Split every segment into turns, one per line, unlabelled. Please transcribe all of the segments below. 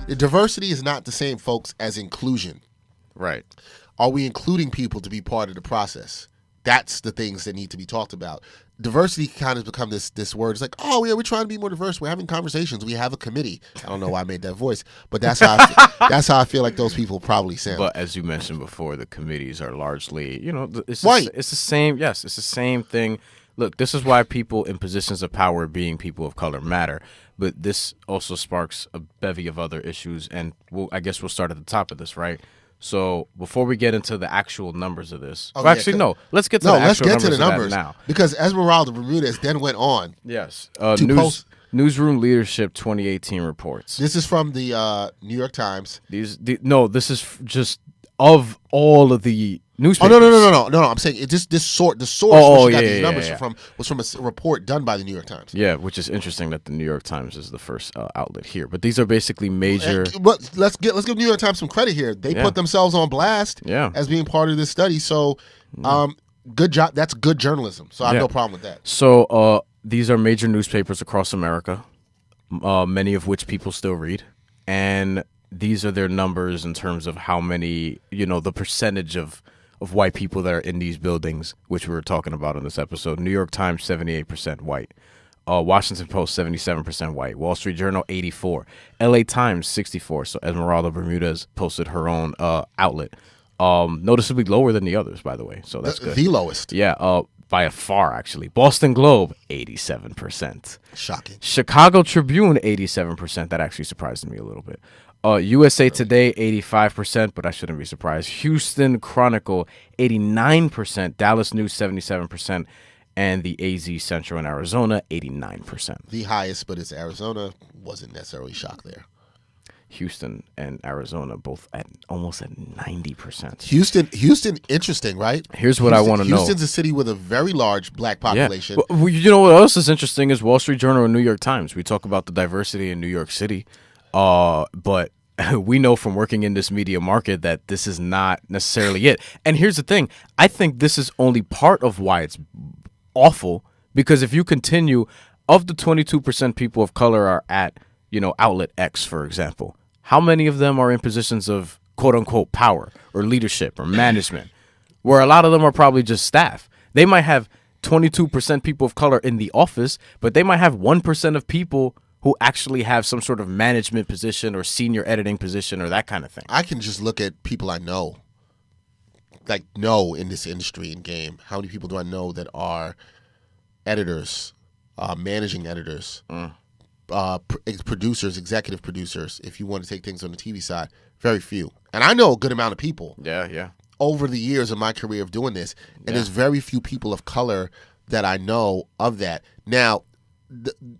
Diversity is not the same, folks, as inclusion.
Right.
Are we including people to be part of the process? That's the things that need to be talked about. Diversity kind of become this word. It's like, oh, yeah, we're trying to be more diverse. We're having conversations. We have a committee. I don't know why I made that voice, but that's how I feel like those people probably sound.
But as you mentioned before, the committees are largely, it's
white.
It's the same. Yes, it's the same thing. Look, this is why people in positions of power being people of color matter. But this also sparks a bevy of other issues. And I guess we'll start at the top of this, right? So before we get into the actual numbers of this, let's get to the numbers now.
Because Esmeralda Bermudez then went on.
Yes, Newsroom Leadership 2018 reports.
This is from the New York Times.
This is just of all of the newspapers.
Oh no! I'm saying the source. These numbers was from a report done by the New York Times.
Yeah, which is interesting that the New York Times is the first outlet here. But these are basically major.
But let's give New York Times some credit here. They put themselves on blast as being part of this study. So, good job. That's good journalism. So I have no problem with that.
So these are major newspapers across America, many of which people still read, and these are their numbers in terms of how many, the percentage of white people that are in these buildings, which we were talking about in this episode. New York Times, 78% white. Washington Post, 77% white. Wall Street Journal, 84%. LA Times, 64%. So Esmeralda Bermudez posted her own outlet. Noticeably lower than the others, by the way. So that's good.
The lowest.
Yeah, by a far, actually. Boston Globe, 87%.
Shocking.
Chicago Tribune, 87%. That actually surprised me a little bit. USA Today, 85%, but I shouldn't be surprised. Houston Chronicle, 89%. Dallas News, 77%. And the AZ Central in Arizona, 89%.
The highest, but it's Arizona. Wasn't necessarily shocked there.
Houston and Arizona both almost at 90%.
Houston, interesting, right?
Here's what I want to know.
Houston's a city with a very large black population.
Yeah. Well, you know what else is interesting is Wall Street Journal and New York Times. We talk about the diversity in New York City. But we know from working in this media market that this is not necessarily it. And here's the thing. I think this is only part of why it's awful, because if you continue, of the 22% people of color are at, outlet X, for example, how many of them are in positions of quote unquote power or leadership or management, where a lot of them are probably just staff? They might have 22% people of color in the office, but they might have 1% of people who actually have some sort of management position or senior editing position or that kind of thing.
I can just look at people I know, in this industry and game. How many people do I know that are editors, managing editors, producers, executive producers, if you want to take things on the TV side? Very few. And I know a good amount of people.
Yeah.
Over the years of my career of doing this, and there's very few people of color that I know of that. Now,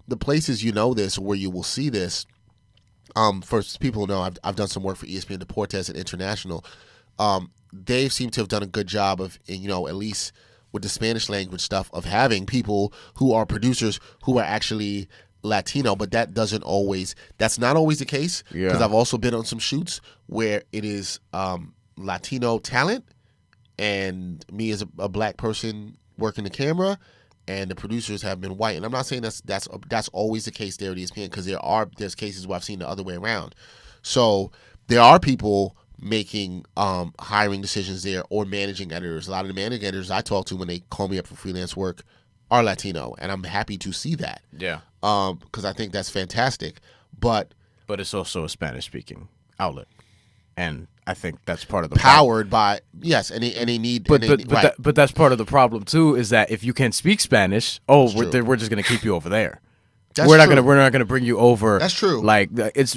the places this, where you will see this, for people who know, I've done some work for ESPN Deportes and International. They seem to have done a good job of, at least with the Spanish language stuff, of having people who are producers who are actually Latino, but that's not always the case, because I've also been on some shoots where it is Latino talent and me as a black person working the camera, and the producers have been white. And I'm not saying that's always the case there at ESPN, because there's cases where I've seen the other way around. So there are people making hiring decisions there, or managing editors. A lot of the managing editors I talk to when they call me up for freelance work are Latino, and I'm happy to see that.
Yeah.
Because I think that's fantastic. But
it's also a Spanish-speaking outlet, and I think that's part of the
powered by and they need.
But that's part of the problem too, is that if you can't speak Spanish, we're just gonna keep you over there. We're not gonna bring you over.
That's true.
Like it's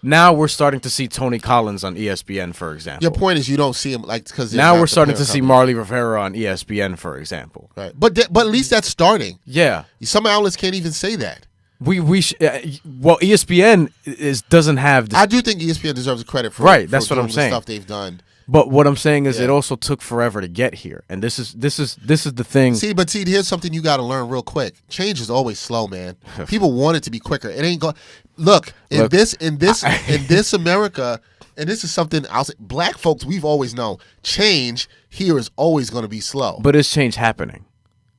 now we're starting to see Tony Collins on ESPN, for example.
Your point is you don't see him because
now we're starting to see Marley Rivera on ESPN, for example.
Right, but at least that's starting.
Yeah,
some outlets can't even say that.
ESPN doesn't have.
I do think ESPN deserves credit for
that's what I'm saying.
The stuff they've done.
But what I'm saying is, it also took forever to get here, and this is the thing.
See, here's something you got to learn real quick. Change is always slow, man. People want it to be quicker. It ain't going. Look, in this America, and this is something I'll say. Black folks, we've always known change here is always going to be slow.
But is change happening?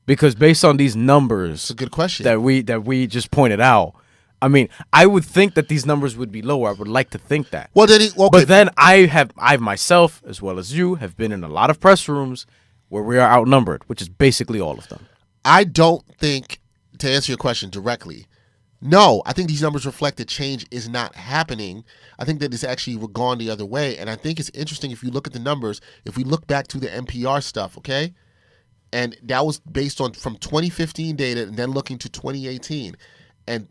Because based on these numbers,
it's a good question
that we just pointed out, I mean, I would think that these numbers would be lower. I would like to think that.
Well, then, okay.
But then I myself, as well as you, have been in a lot of press rooms where we are outnumbered, which is basically all of them.
I don't think, to answer your question directly, no, I think these numbers reflect that change is not happening. I think that it's actually gone the other way. And I think it's interesting if you look at the numbers, if we look back to the NPR stuff, okay? And that was based on from 2015 data and then looking to 2018. And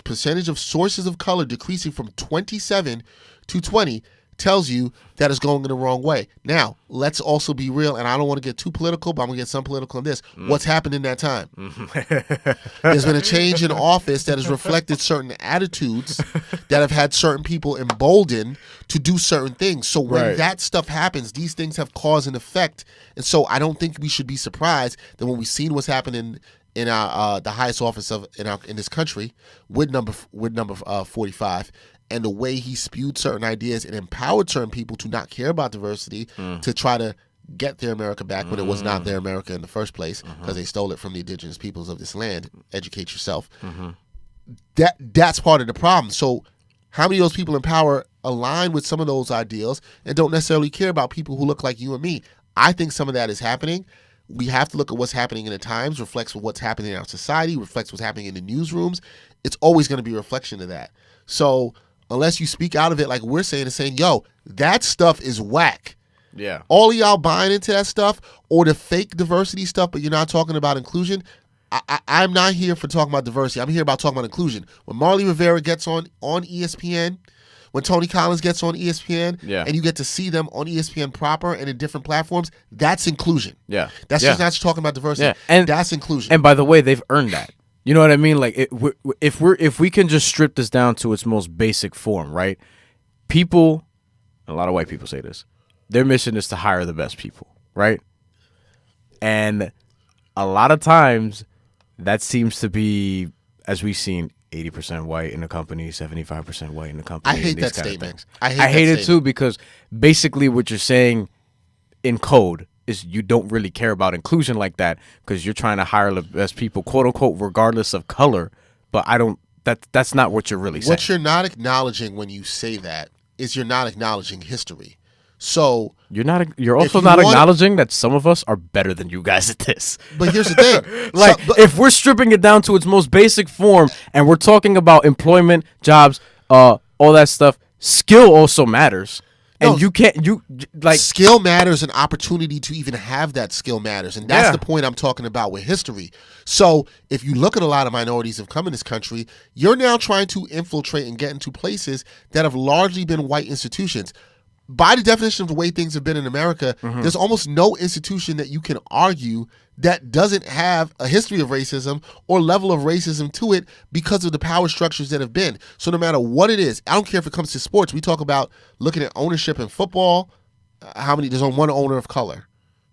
percentage of sources of color decreasing from 27 to 20 tells you that it's going in the wrong way. Now, let's also be real, and I don't want to get too political, but I'm going to get some political in this. What's happened in that time? There's been a change in office that has reflected certain attitudes that have had certain people emboldened to do certain things. So when that stuff happens, these things have cause and effect. And so I don't think we should be surprised that when we've seen what's happening in our the highest office in this country with number 45, and the way he spewed certain ideas and empowered certain people to not care about diversity, to try to get their America back when it was not their America in the first place, because they stole it from the indigenous peoples of this land. Educate yourself. That's part of the problem. So how many of those people in power align with some of those ideals and don't necessarily care about people who look like you and me? I think some of that is happening. We have to look at what's happening in the times, reflects what's happening in our society, reflects what's happening in the newsrooms. It's always going to be a reflection of that. So unless you speak out of it like we're saying and saying, yo, that stuff is whack.
Yeah.
All of y'all buying into that stuff or the fake diversity stuff, but you're not talking about inclusion. I'm not here for talking about diversity. I'm here about talking about inclusion. When Marley Rivera gets on ESPN, when Tony Collins gets on ESPN, and you get to see them on ESPN proper and in different platforms, that's inclusion.
Yeah.
That's just not talking about diversity.
Yeah. And
that's inclusion.
And by the way, they've earned that. You know what I mean? Like, if we can just strip this down to its most basic form, right? People, a lot of white people say this, their mission is to hire the best people, right? And a lot of times, that seems to be, as we've seen, 80% white in the company, 75% white in the company.
I hate that statement.
I hate it too, because basically what you're saying in code is you don't really care about inclusion like that, because you're trying to hire the best people, quote unquote, regardless of color. But that's not what you're really saying.
What you're not acknowledging when you say that is you're not acknowledging history. So
you're also not acknowledging that some of us are better than you guys at this.
But here's the thing.
If we're stripping it down to its most basic form and we're talking about employment, jobs, all that stuff, skill also matters. And
skill matters, and opportunity to even have that skill matters. And that's the point I'm talking about with history. So if you look at a lot of minorities that have come in this country, you're now trying to infiltrate and get into places that have largely been white institutions. By the definition of the way things have been in America, there's almost no institution that you can argue that doesn't have a history of racism or level of racism to it because of the power structures that have been. So no matter what it is, I don't care if it comes to sports. We talk about looking at ownership in football, there's only one owner of color,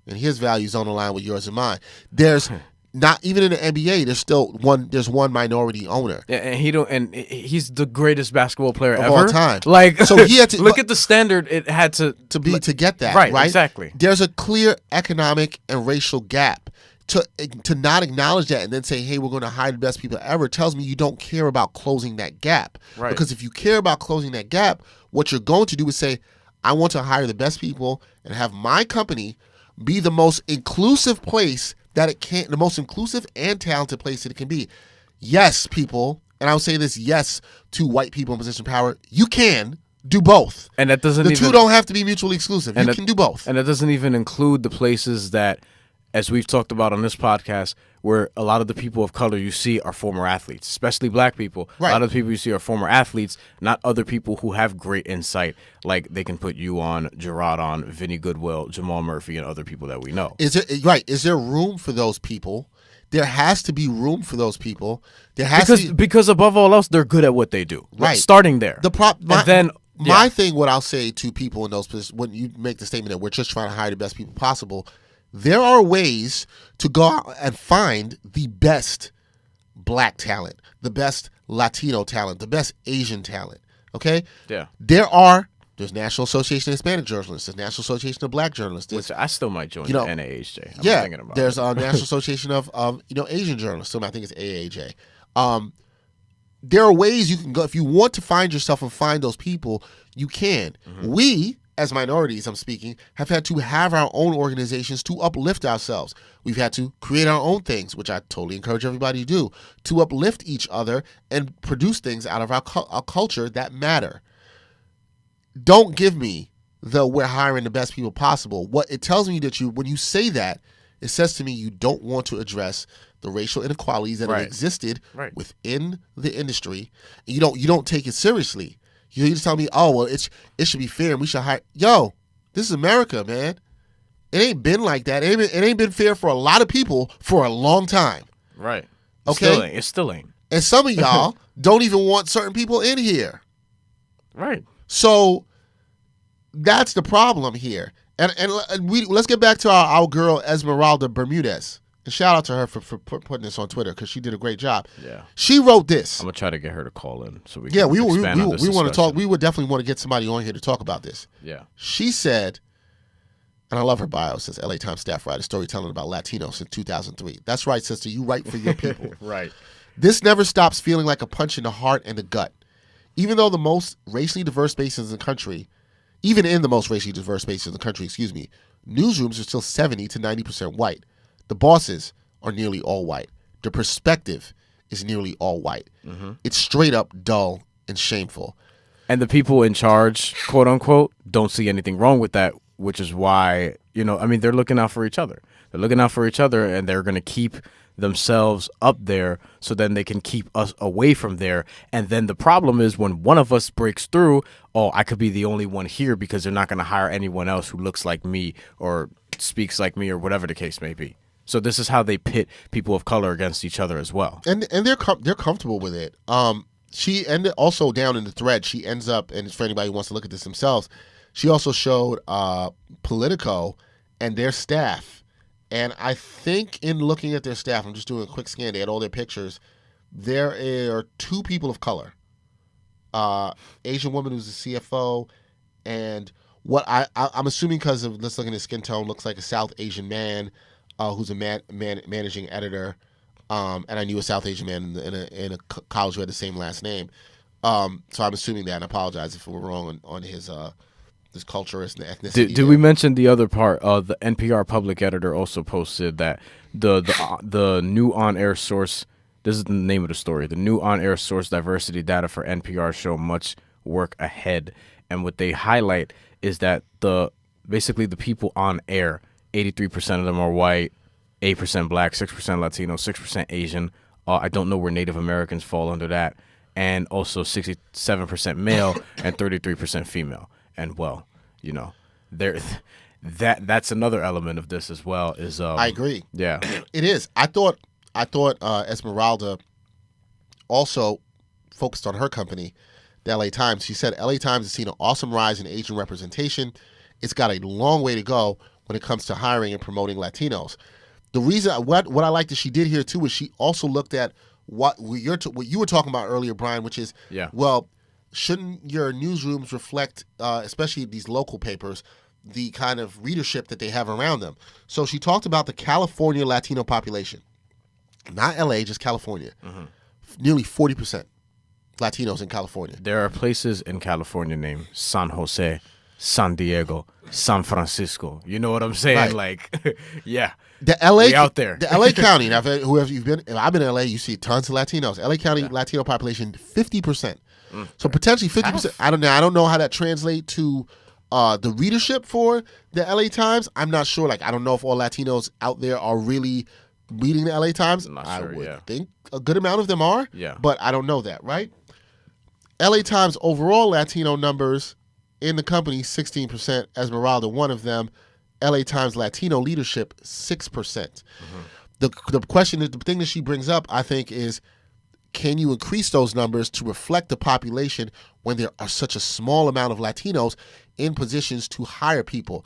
and his values don't align with yours and mine. There's not even in the NBA. There's one minority owner.
Yeah, and he's the greatest basketball player
of
ever
all time.
Like,
so he had to
look at the standard it had to
get that
right.
Right,
exactly.
There's a clear economic and racial gap. To not acknowledge that and then say, hey, we're going to hire the best people ever, tells me you don't care about closing that gap.
Right.
Because if you care about closing that gap, what you're going to do is say, I want to hire the best people and have my company be the most inclusive place that it can, the most inclusive and talented place that it can be. Yes, people, and I'll say this, yes, to white people in position of power, you can do both.
And that doesn't
the two don't have to be mutually exclusive. You can do both.
And that doesn't even include the places that, as we've talked about on this podcast, where a lot of the people of color you see are former athletes, especially black people. Right. A lot of the people you see are former athletes, not other people who have great insight, like they can put you on, Gerard on, Vinny Goodwill, Jamal Murphy, and other people that we know.
Is there room for those people? There has to be room for those people.
Because above all else, they're good at what they do.
Right.
Starting there.
My thing, what I'll say to people in those positions, when you make the statement that we're just trying to hire the best people possible, there are ways to go out and find the best black talent, the best Latino talent, the best Asian talent. Okay?
Yeah.
There's National Association of Hispanic Journalists, there's National Association of Black Journalists.
Which I still might join the NAHJ.
Thinking about there's a National Association of Asian Journalists. So I think it's AAJ. there are ways you can go. If you want to find yourself and find those people, you can. We, as minorities, I'm speaking, have had to have our own organizations to uplift ourselves. We've had to create our own things, which I totally encourage everybody to do, to uplift each other and produce things out of our culture that matter. Don't give me the we're hiring the best people possible. What it tells me that when you say that, it says to me you don't want to address the racial inequalities that have existed within the industry. And you don't take it seriously. You just tell me, oh, well, it should be fair and we should hire. Yo, this is America, man. It ain't been like that. It ain't been fair for a lot of people for a long time.
Right.
Okay?
It still ain't.
And some of y'all don't even want certain people in here.
Right.
So that's the problem here. And let's get back to our girl Esmeralda Bermudez. And shout out to her for putting this on Twitter because she did a great job.
Yeah.
She wrote this.
I'm gonna try to get her to call in so we.
Yeah,
can
we
want
to talk. We would definitely want to get somebody on here to talk about this.
Yeah.
She said, and I love her bio. It says LA Times staff writer, storytelling about Latinos since 2003. That's right, sister. You write for your people.
Right.
This never stops feeling like a punch in the heart and the gut. Even though the most racially diverse spaces in the country, newsrooms are still 70 to 90% white. The bosses are nearly all white. The perspective is nearly all white. It's straight up dull and shameful.
And the people in charge, quote unquote, don't see anything wrong with that, which is why, they're looking out for each other. They're looking out for each other, and they're going to keep themselves up there so then they can keep us away from there. And then the problem is when one of us breaks through, I could be the only one here because they're not going to hire anyone else who looks like me or speaks like me or whatever the case may be. So this is how they pit people of color against each other as well.
And they're comfortable with it. She ended also down in the thread. She ends up, and for anybody who wants to look at this themselves, she also showed Politico and their staff. And I think in looking at their staff, I'm just doing a quick scan. They had all their pictures. There are two people of color, Asian woman who's the CFO, and what I'm assuming because of let's look at his skin tone, looks like a South Asian man who's a managing editor. And I knew a South Asian man in a college who had the same last name. So I'm assuming that, and I apologize if we're wrong on his culturist and ethnicity.
Did we mention the other part? The NPR public editor also posted that the new on-air source, this is the name of the story, the new on-air source diversity data for NPR show much work ahead. And what they highlight is that basically the people on air, 83% of them are white, 8% black, 6% Latino, 6% Asian. I don't know where Native Americans fall under that. And also 67% male and 33% female. And that's another element of this as well. I
agree.
Yeah,
it is. I thought Esmeralda also focused on her company, the LA Times. She said LA Times has seen an awesome rise in Asian representation. It's got a long way to go when it comes to hiring and promoting Latinos. The reason what I like that she did here too is she also looked at what you were talking about earlier, Brian, which is shouldn't your newsrooms reflect, especially these local papers, the kind of readership that they have around them? So she talked about the California Latino population, not LA, just California. Nearly 40% Latinos in California.
There are places in California named San Jose, San Diego, San Francisco. You know what I'm saying?
Right.
Like, yeah.
The LA
we out there.
The LA County. Now, whoever you've been, if I've been in LA, you see tons of Latinos. LA County Latino population 50%. So potentially 50%. I don't know how that translates to the readership for the LA Times. I'm not sure. Like, I don't know if all Latinos out there are really reading the LA Times.
I'm not
I
sure,
would think a good amount of them are.
Yeah.
But I don't know that, right? LA Times overall Latino numbers in the company 16%. Esmeralda, one of them. LA Times Latino leadership 6%. The question, the thing that she brings up, I think, is can you increase those numbers to reflect the population when there are such a small amount of Latinos in positions to hire people?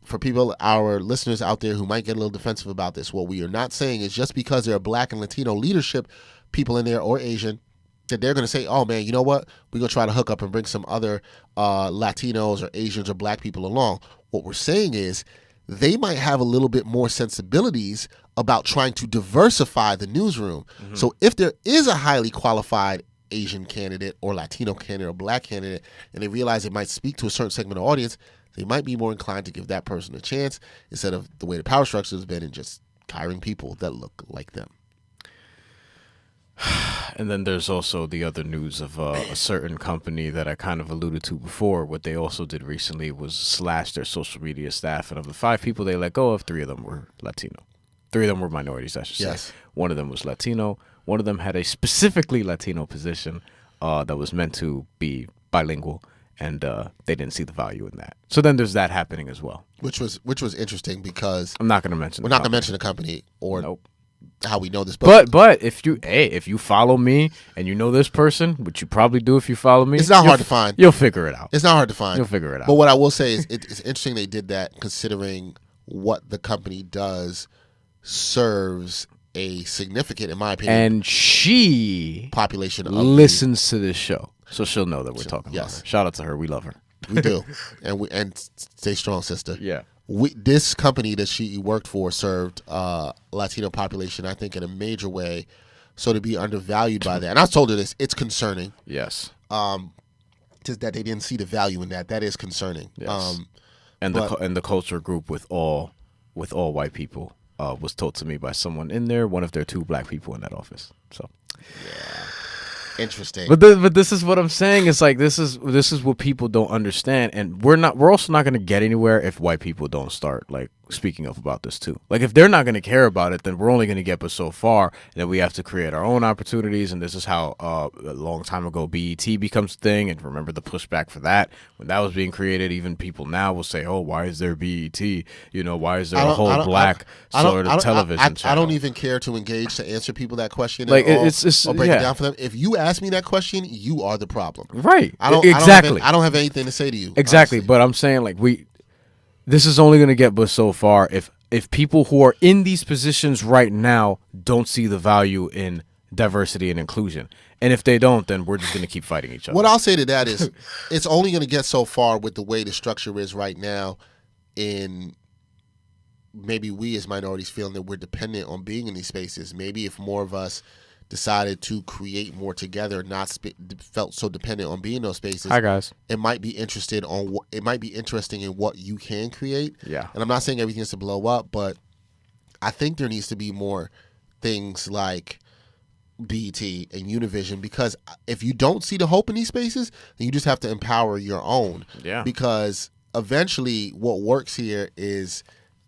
For people, our listeners out there who might get a little defensive about this, what we are not saying is just because there are black and Latino leadership people in there or Asian, that they're going to say, oh man, you know what? We're going to try to hook up and bring some other Latinos or Asians or black people along. What we're saying is they might have a little bit more sensibilities about trying to diversify the newsroom. So if there is a highly qualified Asian candidate or Latino candidate or black candidate, and they realize it might speak to a certain segment of the audience, they might be more inclined to give that person a chance instead of the way the power structure has been and just hiring people that look like them.
And then there's also the other news of a certain company that I kind of alluded to before. What they also did recently was slash their social media staff. And of the 5 people they let go of, 3 of them were Latino. 3 of them were minorities, I should say.
Yes.
1 of them was Latino. 1 of them had a specifically Latino position that was meant to be bilingual. And they didn't see the value in that. So then there's that happening as well.
Which was interesting because
I'm not going to mention
we're not going to mention the company or
nope.
how we know this.
But if you follow me and you know this person, which you probably do if you follow me,
it's not hard to find.
You'll figure it out.
It's not hard to find.
You'll figure it out.
But what I will say is it's interesting they did that, considering what the company does serves a significant, in my opinion,
and she
population of
listens to this show, so she'll know that we're talking
yes.
about her. Shout out to her. We love her.
We do, and stay strong, sister.
Yeah.
This company that she worked for served Latino population, I think, in a major way. So to be undervalued by that, and I told her this, it's concerning.
Yes.
Just that they didn't see the value in that. That is concerning.
Yes. And the culture group with all white people was told to me by someone in there. One of their 2 black people in that office. So.
Yeah. Interesting.
But this is what I'm saying. It's like this is what people don't understand, and we're also not going to get anywhere if white people don't start like speaking up about this too. Like if they're not going to care about it, then we're only going to get but so far. And then we have to create our own opportunities. And this is how a long time ago BET becomes a thing. And remember the pushback for that when that was being created. Even people now will say, "Oh, why is there BET? You know, why is there a whole black sort of television channel?"
I don't even care to engage to answer people that question.
Like
it's break it down for them. If you ask me that question, you are the problem.
Right.
I don't have anything to say to you.
Exactly.
Honestly.
But I'm saying like this is only going to get but so far if people who are in these positions right now don't see the value in diversity and inclusion. And if they don't, then we're just going to keep fighting each other.
What I'll say to that is it's only going to get so far with the way the structure is right now in maybe we as minorities feeling that we're dependent on being in these spaces. Maybe if more of us decided to create more together, not felt so dependent on being in those spaces.
Hi guys.
It might be interesting in what you can create.
Yeah.
And I'm not saying everything has to blow up, but I think there needs to be more things like BET and Univision, because if you don't see the hope in these spaces, then you just have to empower your own.
Yeah.
Because eventually what works here is,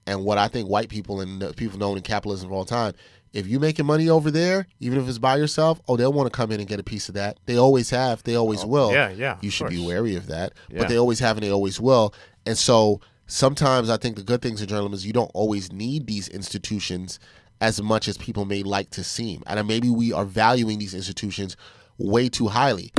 and what I think white people and people known in capitalism of all time, if you're making money over there, even if it's by yourself, they'll want to come in and get a piece of that. They always have. They always will.
Yeah.
You should be wary of that.
Yeah.
But they always have and they always will. And so sometimes I think the good things in journalism is you don't always need these institutions as much as people may like to seem. And maybe we are valuing these institutions way too highly.